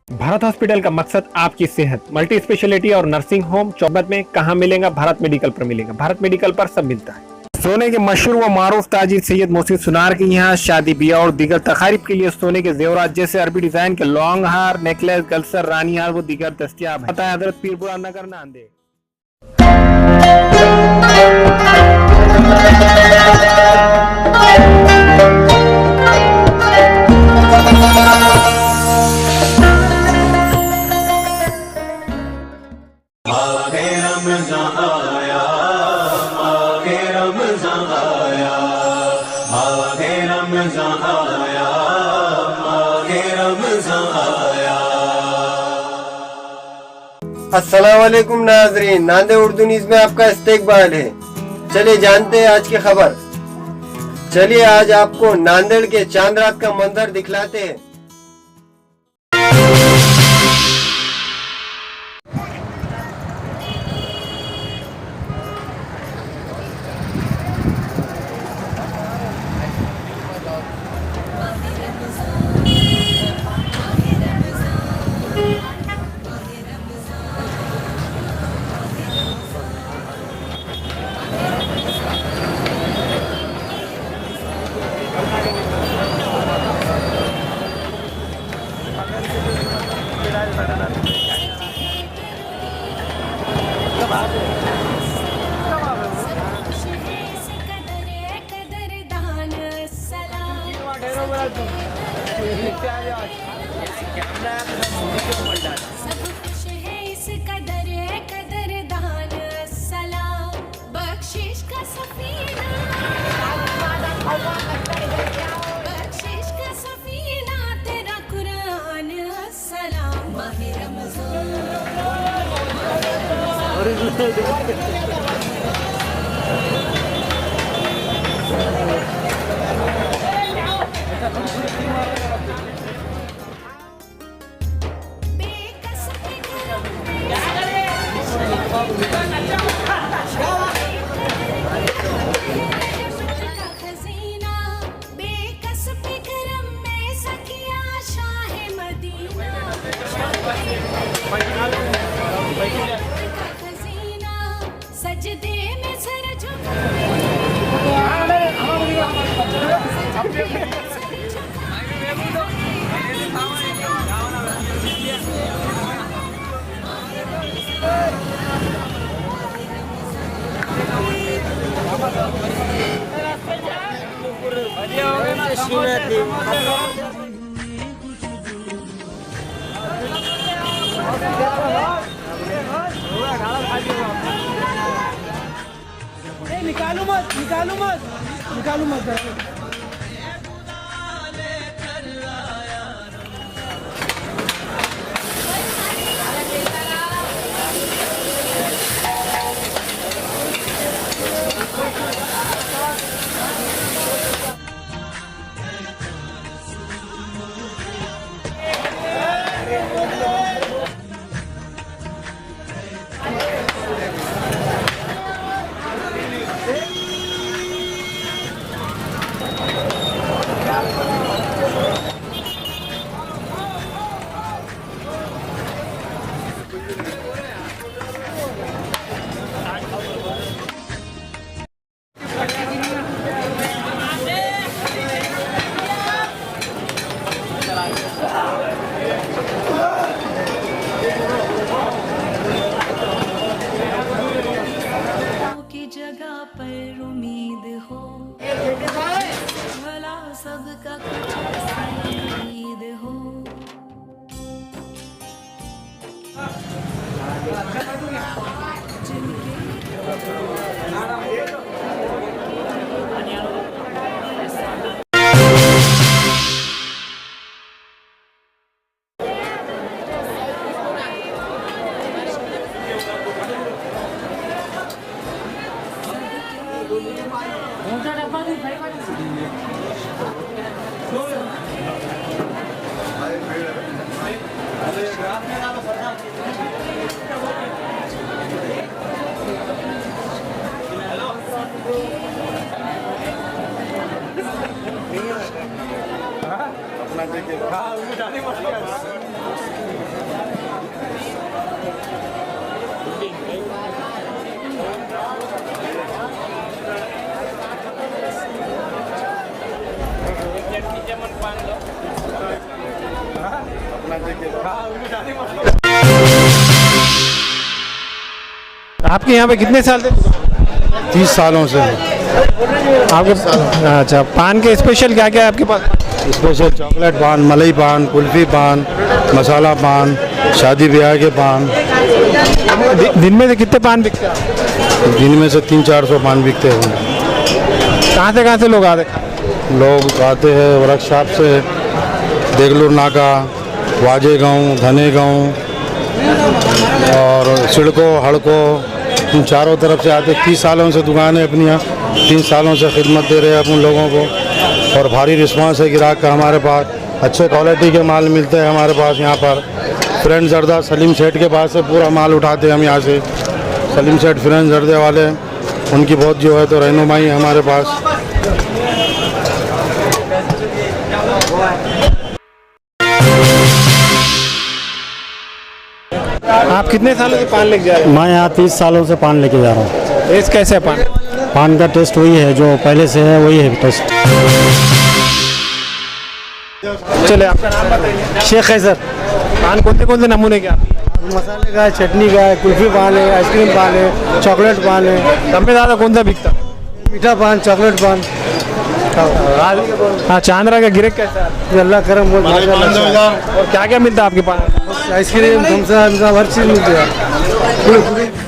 Bharat hospital का मकसद आपकी सेहत। मल्टी स्पेशलिटी और नर्सिंग होम चौबत में कहाँ मिलेगा? भारत मेडिकल पर मिलेगा। भारत मेडिकल पर सब मिलता है। सोने के मशहूर व मारूफ ताजिर सैयद मोहसिन सुनार के यहाँ शादी ब्याह और दीगर तकारीब के लिए सोने के जेवरात जैसे अरबी डिजाइन के लॉन्ग हार, नेकलेस, गलसर, रानी हार व दीगर दस्तियाब है। हजरत पीरपुरा नगर नांदेड़। माहे रमज़ान आया, माहे रमज़ान आया, माहे रमज़ान आया, माहे रमज़ान आया। अस्सलाम वालेकुम नाज़रीन, नांदेड़ उर्दू न्यूज़ में आपका इस्तकबाल है। चलिए जानते हैं आज की खबर। चलिए आज आपको नांदेड़ के चांद रात का मंजर दिखलाते हैं। निकालो मत, निकालो मत, निकालो मत। अपना देखिए आपके यहाँ पे कितने साल से? 30 सालों से। आपके अच्छा, पान के स्पेशल क्या क्या है आपके पास? स्पेशल चॉकलेट पान, मलाई पान, कुल्फी पान, मसाला पान, शादी ब्याह के पान। दिन में से कितने पान बिकते हैं? दिन में से 300-400 पान बिकते हैं। कहाँ से लोग आते हैं? लोग आते हैं वर्कशॉप से, देगलूर नाका, वाजे गाँव, धने गाँव और सिड़को, हड़को, इन चारों तरफ से आते। 30 सालों से दुकान है अपनी यहाँ, 3 सालों से खिदमत दे रहे हैं अपन लोगों को और भारी रिस्पांस है ग्राहक का हमारे पास। अच्छे क्वालिटी के माल मिलते हैं हमारे पास यहाँ पर। फ्रेंड जर्दा सलीम सेठ के पास से पूरा माल उठाते हैं हम यहाँ से। सलीम सेठ फ्रेंड जर्दे वाले, उनकी बहुत जो है तो रहनुमाई है हमारे पास। आप कितने सालों से पान लेके जा रहे मैं यहाँ 30 सालों से पान लेके जा रहा हूँ। हैं? टेस्ट कैसे है पान? पान का टेस्ट वही है जो पहले से है, वही है टेस्ट। चले, आपका नाम बताइए। शेख कैसर। पान कौन से नमूने के आते हैं? मसाले का है, चटनी का है, कुल्फी पान है, आइसक्रीम पान है, चॉकलेट पान है। सब में ज़्यादा कौन सा बिकता है? मीठा पान, चॉकलेट पान। हाँ, चांद्रा का गिरेक कैसा है? ये अल्लाह करम बोल। माशाल्लाह। और क्या क्या मिलता है आपके पान? आइसक्रीम, थम्स अप, हर चीज़ मिलती है।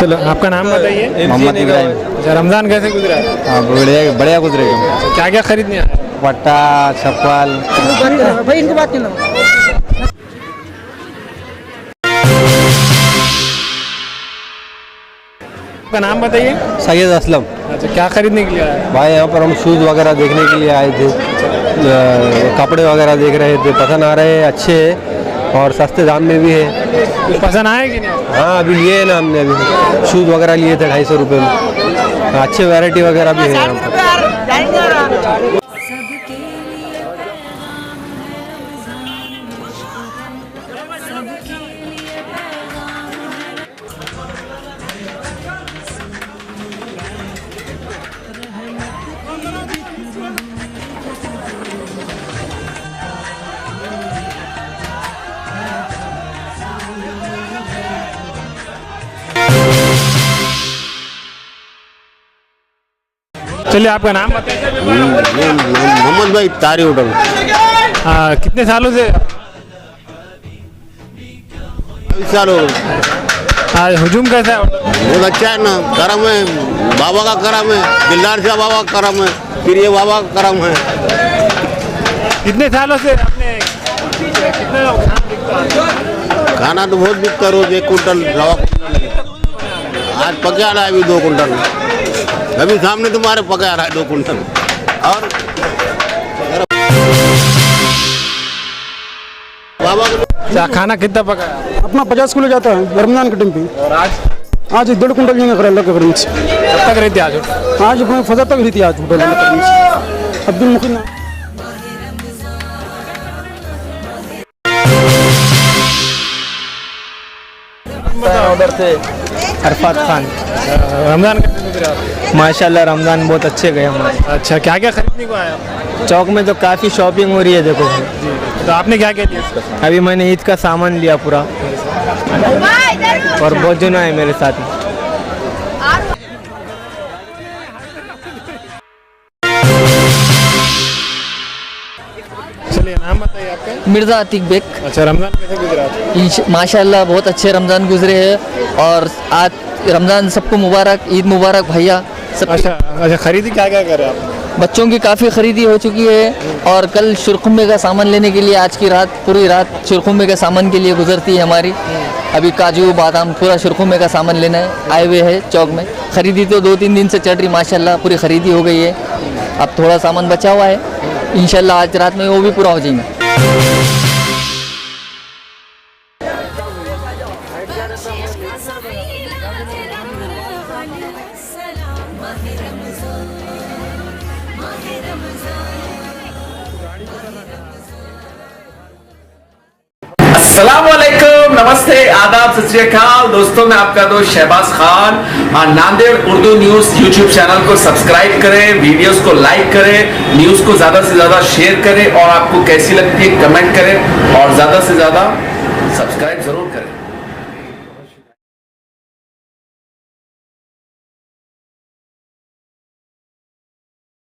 चलो, आपका नाम बताइए। मोहम्मद इब्राहिम। अच्छा, रमज़ान कैसे गुजरा है? हाँ, बढ़िया बढ़िया गुजरेगा। क्या क्या खरीदने आए? पट्टा, चप्पल। भाई इनको बात करना। आपका नाम बताइए। सैयद असलम। अच्छा, क्या खरीदने के लिए आए? भाई यहाँ पर हम शूज़ वगैरह देखने के लिए आए थे। कपड़े वगैरह देख रहे थे, पसंद आ रहे हैं, अच्छे हैं और सस्ते दाम में भी है। कुछ पसंद आए कि नहीं? हाँ, अभी लिए है ना हमने, अभी शूज़ वगैरह लिए थे 250 रुपये में। अच्छे वैरायटी वगैरह भी है यहाँ पर। चलिए, आपका नाम बताइए। मोहम्मद भाई, तारी होटल। कितने सालों से? साल हो हुजूम कैसा है? बहुत अच्छा है ना, करम है, बाबा का करम है, दिलदार शाह बाबा का करम है, फिर ये बाबा का करम है। कितने सालों से आपने कितने खाना बिकता है? खाना तो बहुत बिकता, रोज 1 कुंटल, रवा कुंटल। आज पके आ रहा है अभी 2 कुंटल। अभी सामने तुम्हारे पके आ रहा है 2 कुंटल। और बाबा अच्छा, खाना कितना पकाया? अपना 50 किलो जाता है रमजान के टाइम पे। और आज 1.5 कुंटल नहीं कर अल्लाह के करम से। कब तक रहती आज? आज अपने फजर तक रहती है आज होटल अल्लाह के करम से। अब्दुल मुकीम। उधर से अरफात खान। रमजान कैसे गुजरा आपके? माशाल्लाह रमज़ान बहुत अच्छे गए हमारे। अच्छा, क्या क्या खरीदने को आया आप? चौक में तो काफ़ी शॉपिंग हो रही है, देखो। तो आपने क्या क्या लिया? अभी मैंने ईद का सामान लिया पूरा और बहुत जना है मेरे साथ में। चलिए नाम बताइए आपका। मिर्ज़ा अतीक बेग। अच्छा, रमजान कैसे गुजरा आपका? माशाल्लाह बहुत अच्छे रमज़ान गुजरे हैं और आज रमज़ान सबको मुबारक, ईद मुबारक भैया सब। अच्छा, खरीदी क्या क्या करे आप? बच्चों की काफ़ी ख़रीदी हो चुकी है और कल शुरखुमे का सामान लेने के लिए आज की रात पूरी रात शुरखुमे के सामान के लिए गुजरती है हमारी। अभी काजू बादाम पूरा शुरखुमे का सामान लेना है, आए हुए हैं चौक में। ख़रीदी तो 2-3 दिन से चल रही, माशाल्लाह पूरी ख़रीदी हो गई है। अब थोड़ा सामान बचा हुआ है, इंशाल्लाह आज रात में वो भी पूरा हो जाएगा। अस्सलामुअलैकुम, नमस्ते, आदाब, सत श्री अकाल। दोस्तों, मैं आपका दोस्त Shahbaz Khan. Nanded Urdu news YouTube channel को सब्सक्राइब करें, वीडियोस को लाइक करें, न्यूज़ को ज़्यादा से ज़्यादा शेयर करें और आपको कैसी लगती है कमेंट करें और ज़्यादा से ज़्यादा सब्सक्राइब जरूर